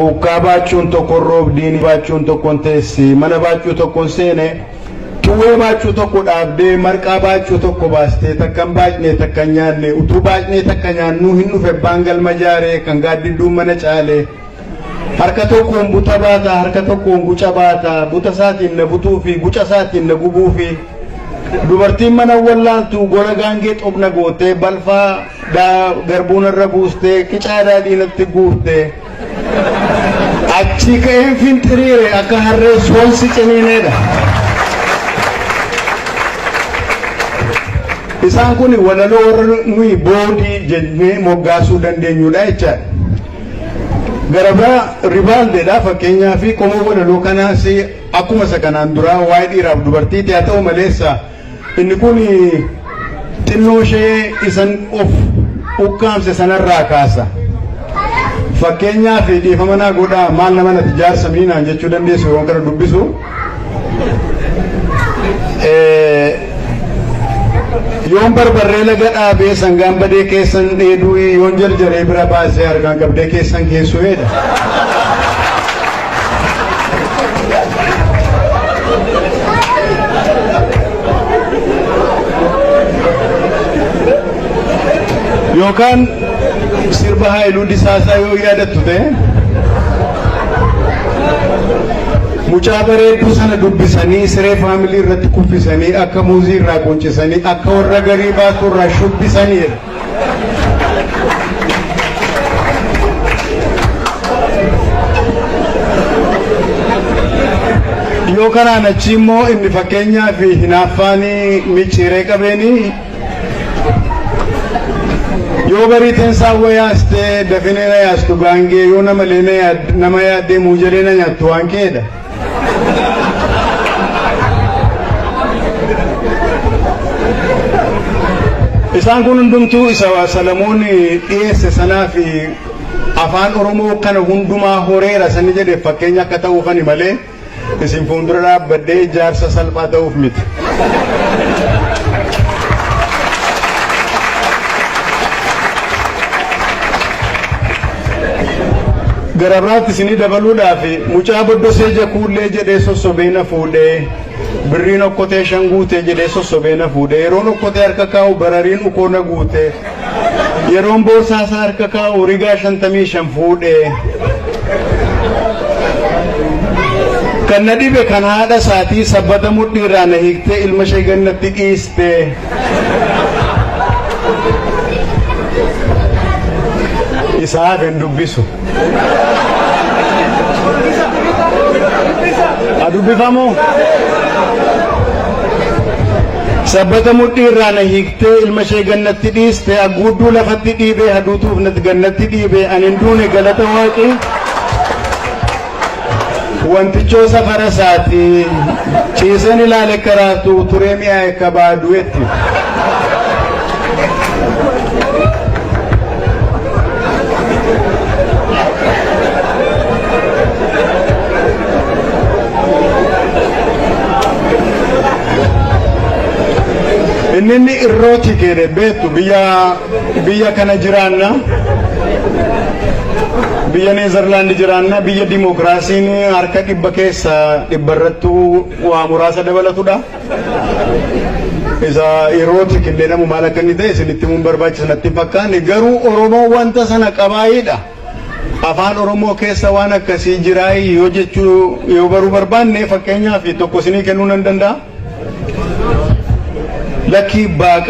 Muka bachuun tokko roobdiin bachuun tokko teessi mana bachuu tokko seene tuwee bachuu tokko dhaabdee marqaa bachuu tokko baastee takkan baachnee takkan nyaanne utuu baachnee takkan nyaannu hin dhufe baangal majaaree kan gaaddidduun mana caalee harka tokkoon buta baata harka tokkoon guca baata buta isaatiin na butuu fi guca isaatiin na gubuu fi dubartiin mana wallaantu gola gaangee xobna gootee balfaa garbuun irra buustee qicaa daadhiinatti guurtee achi ka'een finxiriire akka harree soonsi ciniineedha. Isaan kun walaloo warra nuyi boodii jennee moggaasuu dandeenyudha jechaadha. Garabaa ribaaldeedha fakkeenyaa fi qomoo walaloo kanaas akkuma isa kanaan duraa waa'ee dhiiraaf dubartiiti haa ta'u maleessa inni kun xinnoo ishee isan of ukkaamse sanarraa kaasa. Fakkeenyaa fi dhiifama naa godhaa maal nama natti jaarsa miinaan jechuu dandeessu yoo kana dubbisu. Yoon barbarree laga dhaabee sangaan badee keessan dheeduu yoon jarjaree bira baasee harkaan qabdee keessan keessu heedha. Yookaan sirba Haayiluu Disaasaa yoo yaadattu ta'e mucaa bareedduu sana dubbisanii siree faamilii irratti kuffisanii akka muuzii irraa qoncisanii akka warra garii baatu irraa shubbisaniidha. Yoo kanaan achi immoo inni fakkeenyaa fi hinaaffaanii micciiree qabeenii yoo bariiteen saawwa yaastee dafinee na yaastu gaangee yoo nama yaaddee muujalee na nyaattu waan keedha. Isaan kun hundumtuu isa Salamoon dhiyeesse sanaa fi afaan Oromoo kana hundumaa horeera sani jedhe fakkeenya akka ta'uufani malee isin fuuldura dhaabbadhee jaarsa salphaa ta'uuf miti. Garabraatti isinii dabaluudhaaf mucaa boddosee jakuullee jedhee sossobee na fuudhee birriin okkotee shan guutee jedhee sossobee na fuudhee yeroon okkotee harka kaa'u barariin ukoo na guutee yeroon boorsaasaa harka kaa'u rigaa 55 fuudhee kan na dhibe kan haadha isaatii sabbata mudhii irraa na hiiktee ilma ishee gannatti dhiistee isaa kan dubbisu. Adubbifamu sabbata mudhii irraa na hiiktee ilma ishee gannatti dhiiste agguudduu lafatti dhiibee haduutuuf natti gannatti dhiibee anin duune galata waaqii wantichoo safara isaati ciiseen ilaale karaatu turee mi'aa akka baaduetti. Inni irrooti kede beetu biyya kana jiraanna biyya Neezerlaandi jiraanna biyya dimokiraasiin harka dhibba keessa dhibbarrattu waa muraasa dabalatudha. Isa irrooti kiddeedhamu maal akka inni ta'e isinitti mun barbaachisa natti fakkaanne garuu Oromoo wanta sana qabaayiidha. Afaan Oromoo keessa waan akkasii jiraayi yoo jechuu yoo baruu barbaanne fakkeenyaaf tokko isinii kennuu nan danda'a. Laki baa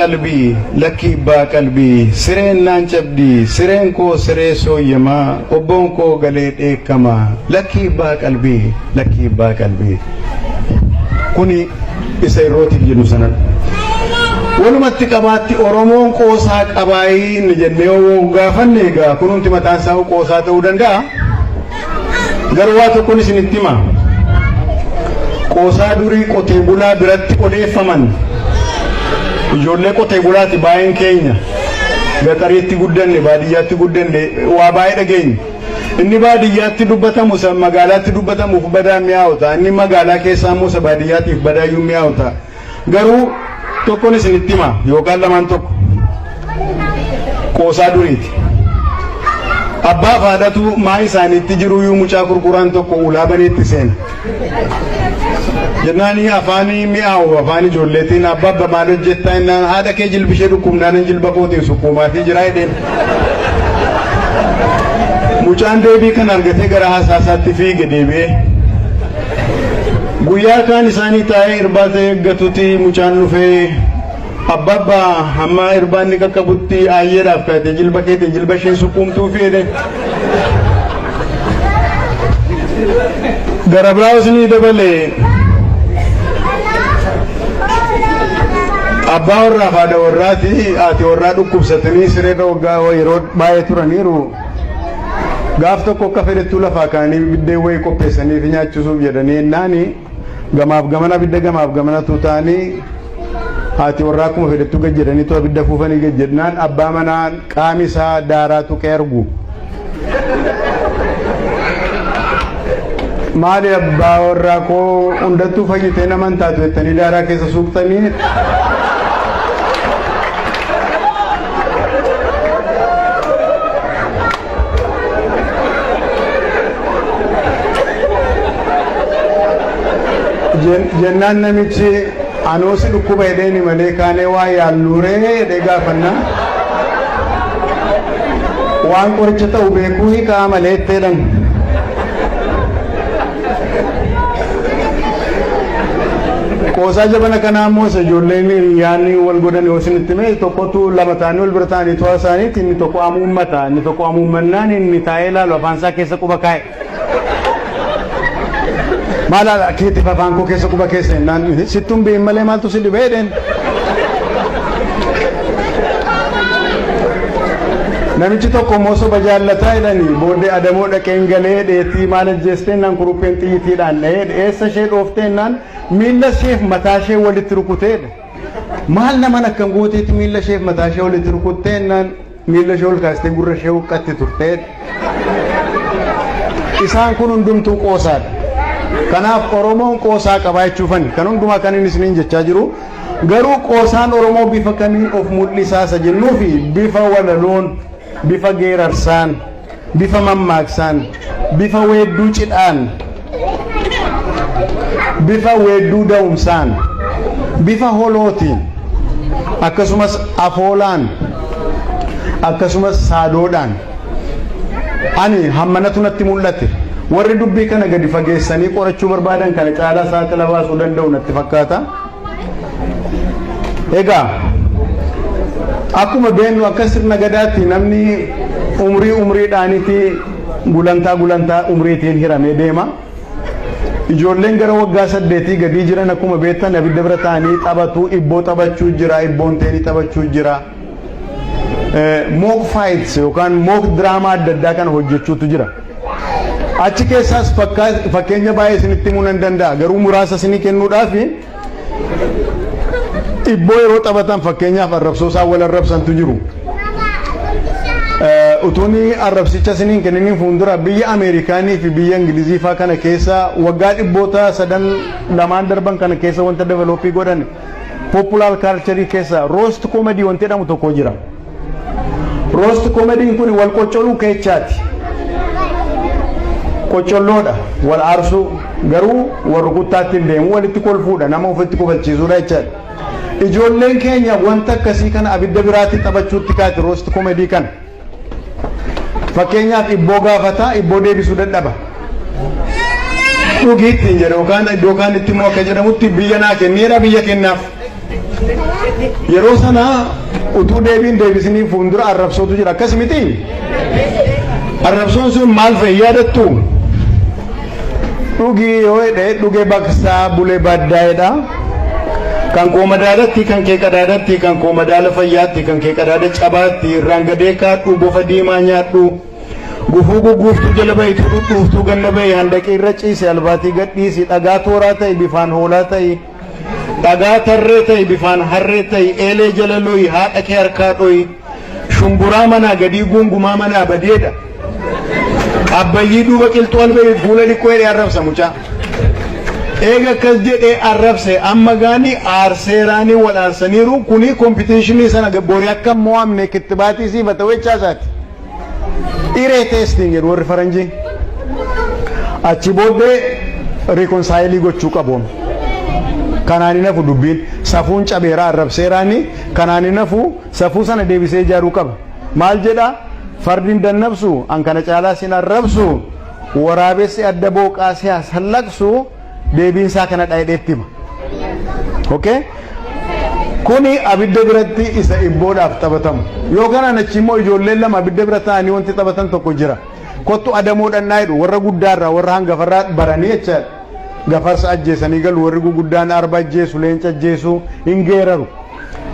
qalbii sireen naan cabdii sireen koo siree sooyyamaa obboon koo galee dheekkamaa laki baa qalbii kuni isa irrootiif jennu sanadha. Walumatti qabaatti Oromoon qoosaa qabaayii ni jennee yoo gaafanne egaa kunumti mataan isaa qoosaa ta'uu danda'a. Garuu waa tokkoon isinitti hima. Qoosaa durii qotee bulaa biratti odeeffaman ijoollee qotee bulaati baay'een keenya gaxariitti guddanne baadiyyaatti guddanne waa baay'ee dhageenya. Inni baadiyyaatti dubbatamu isa magaalaatti dubbatamuuf badaa mi'aawta inni magaalaa keessaa immoo isa baadiyyaatiif badaayyuu mi'aawta. Garuu tokkoon isinitti hima yookaan lamaan tokko qoosaa duriiti. abbaa faadhatu maa isaaniitti jiru yuu mucaa gurguraan tokko ulaa baneetti seena jennaanii afaanii mi'aawu afaan ijoolleetiin abbaa maal hojjettaa innaan haadha kee jilbishee dhukkubnaan jilba kootiin sukkuumaatii jira jedheen mucaan deebii kan argatee gara hasaasaatti fiige deebi'ee guyyaa kaan isaanii taa'ee irbaata eeggatutti mucaan dhufee abbaa hamma irbaanni qaqqabutti ayyeedhaaf kaa'ate jilba keetiin jilba isheen sukkuumtuu fiide gara biraas ni dabalee abbaa warraa faada warraati haati warraa dhukkubsatanii sireerra waggaa yeroo baay'ee turaniiru gaaf tokko akka fedhettuu lafaa kaanii biddeen wayii qopheessaniif nyaachisuuf jedhanii ennaani gamaaf gamana bidda gamaaf gamana tuutaanii haati warraa akkuma fedhettuu gad jedhanii to'a bidda fuufanii gad jedhnaan abbaa manaa qaami isaa daaraa tuqee argu maali abbaa warraa koo hundattuu fayyitee naman taatu jettanii daaraa keessa suuqtanii jennaan namichi anoosi dhukkuba hedheeni malee kaanee waa yaalluuree hedhee gaafannaa waan qoricha ta'u beekuu hiikaa malee itteedhan qoosaa jabana kanaa ammoo ijoolleen yaanni wal godhan yoo isinitti mee tokkotu lama ta'anii wal bira ta'anii to'a isaaniitti inni tokko amuummata inni tokko amuummannaan inni taa'ee ilaalu afaan isaa keessa quba kaa'e maala keetti afaan koo keessa quba keessa naan sittuun biin malee maaltu si dhibeedhen namichi tokko mooso bajaallataa jedhanii booddee adamoo dhaqeen galee dheetii maal ajjeesteen naan kurupheen xiyyiitiidhaan dha'ee eessa ishee dhoofteen naan miilla isheef mataa ishee walitti rukuteedha maal naman akkan gooteetti miilla isheef mataa ishee walitti rukutteen naan miilla ishee ol kaastee gurra ishee huqqatti turteedha isaan kun hundumtuu qoosaadha kanaaf oromoon qoosaa qabaa jechuufani kan hundumaa kan inni isiniin jechaa jiru garuu qoosaan oromoo bifa kamiin of mul'isaasa jennuufi bifa walaloon bifa geerarsaan bifa mammaaksaan bifa weedduu cidhaan bifa weedduu da'umsaan bifa holootiin akkasumas afoolaan akkasumas saadoodhaan ani hammanatu natti mul'ate warri dubbii kana gadi fageessanii qorachuu barbaadan kana caalaa saaxila baasuu danda'u natti fakkaata egaa akkuma beennu akka sirna gadaatti namni umriidhaanitti gulantaa umriitiin hiramee deema ijoolleen gara waggaa 8 gadii jiran akkuma beektan abidda bira ta'anii taphatu ibboo taphachuu jira ibboon teenii taphachuu jira mock fights yookaan mock drama adda addaa kana hojjechuutu jira achi keessaas fakkeenya baay'ee isinitti himuu nan danda'a garuu muraasa isinii kennuudhaaf ibboo yeroo taphatan fakkeenyaaf arrabsoo isaan wal arrabsantu jiru utuuni arrabsicha isiniin kenniniin fuuldura biyya Ameerikaanii fi biyya Ingilizii faa kana keessa waggaa dhibboota 2 darban kana keessa wanta developii godhan popular culture keessa roast comedy wanti jedhamu tokko jira roast comedy kun wal qoccoluu keechaati qoccolloodha wal aarsuu garuu wal rukuttaatti deemu walitti kolfuudha nama ofitti kofalchiisuudha jechaadha ijoolleen keenya wanta akkasii kana abidda biraatti taphachuutti kaati roast comedy kana fakkeenyaaf ibboo gaafata ibboo deebisuu dadhaba dhugiitti jedhe yookaan iddoo kaan itti immoo akka jedhamutti biyya naa kenneera biyya kennaaf yeroo sana utuu deebiin deebisanii fuuldura arrabsootu jira akkas miti arrabsoon sun maal fa'i yaadattu dhugii yoo jedhe dhugee baksaa bulee baddaa'edha kan koo madaadatti kan kee qadaadatti kan koo madaala fayyaatti kan kee qadaada cabaatti irraan gadee kaadhu bofa diimaa nyaadhu gufuu gugguuftuu jala bahitu dhudhuuftuu ganna bahi handaqii irra ciise albaatii gadhiisi dhagaa tooraa ta'e bifaan hoolaa ta'e dhagaa tarree ta'e bifaan harree ta'e eelee jala loyi haadha kee harkaa dhoyi shumburaa manaa gadii gungumaa manaa badeedha abbayyii duuba qilxuu alba'ee fuula dhiqqoo jedhee arrabsa mucaa eega akkas jedhee arrabse amma gaanii aarseeraanii wal aarsaniiru kuni kompitiishinii sana borii akka mo'amne kittibaatii siifata wechaasaati irreteestiin jedhu warri faranjii achi booddee rikoonsaayilii gochuu qabu. Kanaan nafu dubbiin safuun cabeeraa arrabseeraani kanaan nafu safuu sana deebisee ijaaruu qaba. Maal jedha fardiin dannabsu an kana caalaa sin arrabsu waraabessi adda booqaa siyaas hallaqsu deebiinsaa kana dhaayidheetti hima. Okay? Kuni abidda biratti isa ibboodhaaf taphatamu. Yoo kanaan achi immoo ijoolleen lama abidda bira ta'anii wanti taphatan tokko jira. Kottu adamoodhaan naayidhu warra guddaarraa warra hangafarraa baranii jechaadha. Gafarsa ajjeesanii galu warri guguddaan arba ajjeesu leenca ajjeesu hin geeraru.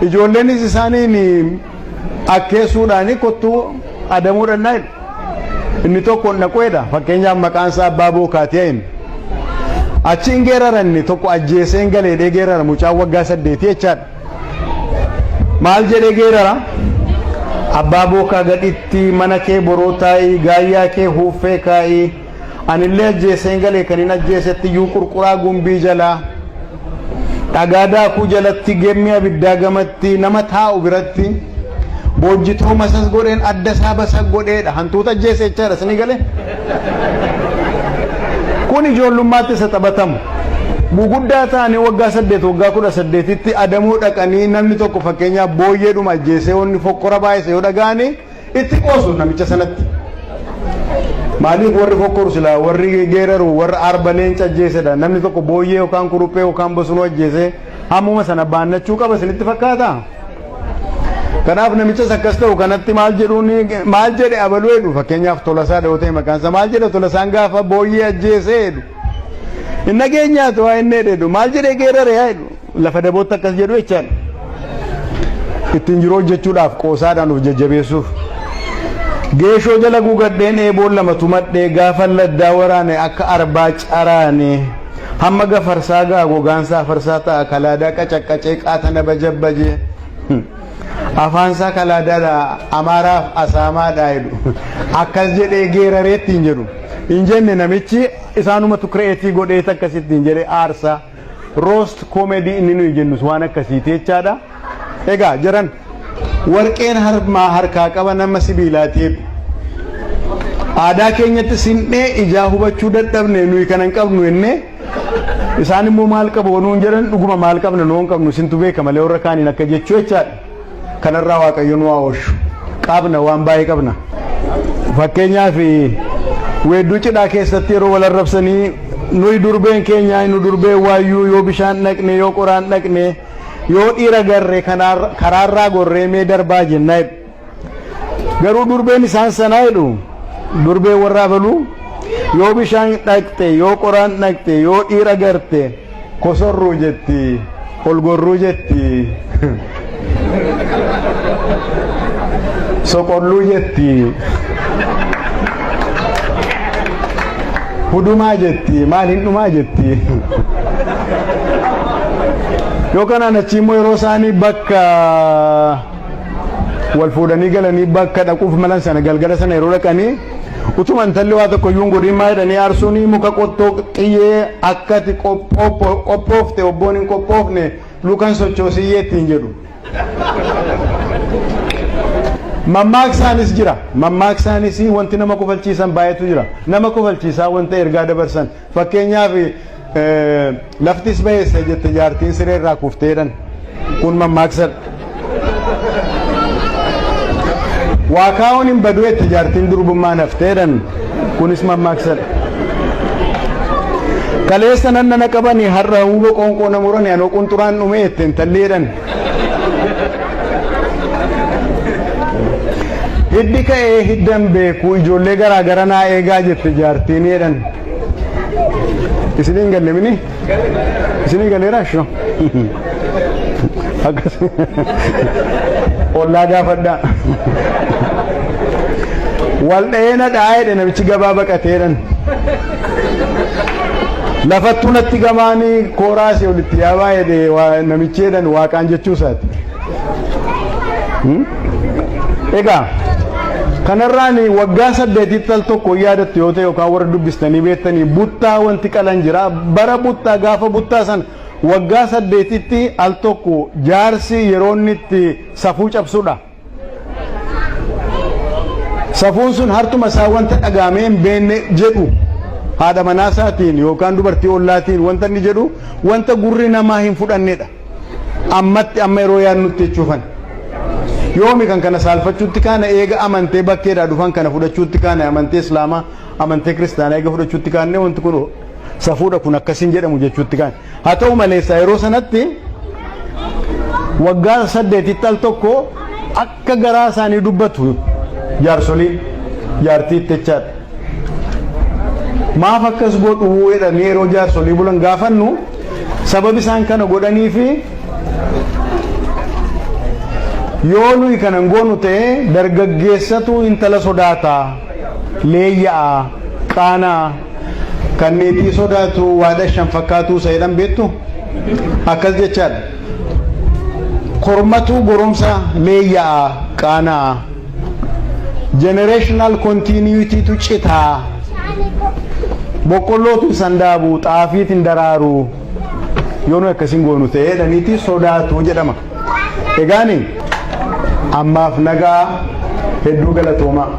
Ijoolleenis isaaniin akkeessuudhaani kottu adamoodhaan naayidhu. Inni tokko naqoedha. Fakkeenyaaf maqaan isaa abbaa bookaati hin. Achi hin geeraranni tokko ajjeesee hin galeedhee geerara mucaan waggaa 8 jechaadha. Maal jedhee geerara? Abbaa bookaa gadhiitti mana kee boroo taa'ii gaayyaa kee huuffee kaa'ii anillee ajjeesee hin galee kan hin ajjeesetti iyyuu qurquraa gumbii jalaa dhagaa daakuu jalatti geemmii abiddaa gamatti nama taa'u biratti boojjitoo masas godheen adda isaa basa godheedha hantuuta ajjeesee jechaadha isin galee. Kun ijoollummaatti isa taphatamu. Guguddaa ta'anii waggaa 8 waggaa 18tti adamuu dhaqanii namni tokko fakkeenyaaf booyyeedhuma ajjeesee wanni fokkora baay'ise yoo dhagaanii itti qoosu namicha sanatti. Maaliif warri fokkoru silaa warri geeraru warra arba leenca ajjeesedha namni tokko booyyee yookaan kuruphee yookaan bosonuu ajjeesee hammuma sana baannachuu qaba isinitti fakkaata. Kanaaf namichas akkas ta'u kanatti maal jedhuuni maal jedhe abaluu jedhu fakkeenyaaf Tolasaa dhawoo ta'e maqaan isaa maal jedhe Tolasaan gaafa booyyee ajjeesee jedhu. Inni geenyaatu waa inni jedhu maal jedhee geerare yaa jedhu lafa dabootti akkas jedhu jechaadha. Ittiin jiruu hojjechuudhaaf qoosaadhaan of jajjabeessuuf. Geeshoo jala guugadheen eeboon lama tumadhee gaafa laddaa waraane akka arbaa caraane hamma gafarsaa gaa gogaansaa farsaa ta'a kalaadaa qacaqqacee qaatana bajabbaje. Afaansaa kalaadaadha amaaraaf asaamaadha jedhu akkas jedhee geerareetti hin jedhu. Hin jenne namichi isaanumatu kireetii godhee akkasitti hin jedhee aarsaa roost koomedii inni nuyi jennus waan akkasiiti jechaadha. Egaa jiran warqeen harkaa qaba nama sibiilaatiif. Aadaa keenyatti sin'ee ijaa hubachuu dadhabne nuyi kanan qabnu jennee isaan immoo maal qabu wanuun jedhan dhuguma maal qabna nuun qabnu sintu beeka malee warra kaaniin akka jechuu jechaadha. Kanarraa Waaqayyoon waa oolchu qabna waan baay'ee qabna. Fakkeenyaaf weedduu cidhaa keessatti yeroo wal arrabsanii nuyi durbeen keenya nu durbeen waayyuu yoo bishaan dhaqne yoo qoraan dhaqne yoo dhiira garree karaarraa gorree mee darbaa jennaa jedhu. Garuu durbeen isaan sanaa jedhu durbeen warra abaluu yoo bishaan dhaqxe yoo qoraan dhaqxe yoo dhiira garte kosorruu jetti ol gorruu jetti soqolluu jetti hudumaa jetti maal hin dhumaa jetti. Yoo kanaan achi immoo yeroo isaanii bakka wal fuudhanii galanii bakka dhaquuf malan sana galgala sana yeroo dhaqanii utuma intalli waa tokko iyyuu godhin maa jedhanii aarsuun muka qottoo xiyyee akkati qophoofte obboon hin qophoofne lukan sochoosiyye ittiin jedhu. Mammaaksaanis jira. Mammaaksaanis wanti nama kofalchiisan baay'eetu jira. Nama kofalchiisaa wanta ergaa dabarsan fakkeenyaaf laftis bayeessa jette jaartiin sireerraa kufteedhan kun mammaaksadha. Waa kaa'uun hin badu jette jaartiin durbummaan hafteedhan kunis mammaaksadha. Kaleessa nannana qabanii har'a huba qoonqoo namurani anoo qunxuraan dhume jette intalleedhan. Hiddi ka'ee hiddan beeku ijoollee garaa gara naa eegaa jette jaartiin jedhan. Isiniin galle mini? Isinii galeera shoo? Akkas ollaa gaafadhaa. Wal dha'ee na dha'aa jedhe namichi gabaa baqateedhan. Lafattuu natti gamaanii kooraasii olitti yaabaa jedhe namichi jedhan waaqaan jechuusaati. Egaa kanarraan waggaa 8 al tokko yaadattu yoo ta'e yookaan warra dubbistanii beektanii buttaa wanti qalan jira bara buttaa gaafa buttaa san waggaa 8tti al tokko jaarsi yeroo inni itti safuu cabsuudha. safuun sun hartuma isaa wanta dhagaamee hin beenne jedhu haadha manaa isaatiin yookaan dubartii ollaatiin wanta inni jedhu wanta gurri namaa hin fudhannedha. Ammatti amma yeroo yaadnutti jechuufan yoomi kan kana saalfachuutti kaana eega amantee bakkeedhaa dhufan kana fudhachuutti kaana amantee islaamaa amantee kiristaanaa eega fudhachuutti kaanne wanti kun safuudha kun akkasiin jedhamu jechuutti kaana. Haa ta'u malee yeroo sanatti waggaa 8 al tokko akka garaa isaanii dubbatu jaarsoliin jaartii jechaadha. Maaf akkas godhu jedhanii yeroo jaarsolii bulan gaafannu sababi isaan kana godhanii fi yoo nuyi kanan goonu ta'e dargaggeessatu intala sodaata leeyya'a qaanaa kanneetii sodaatu waadha shan fakkaatu sayidhan beektu akkas jechaadha. Kormatu goromsa leeyya'a qaanaa generational continuity tu citaa boqqollootu sandaabu xaafiitiin daraaru yoo nu akkasiin goonu ta'e dhaniiti sodaatu jedhama. Egaani ammaaf nagaa hedduu galatoomaa.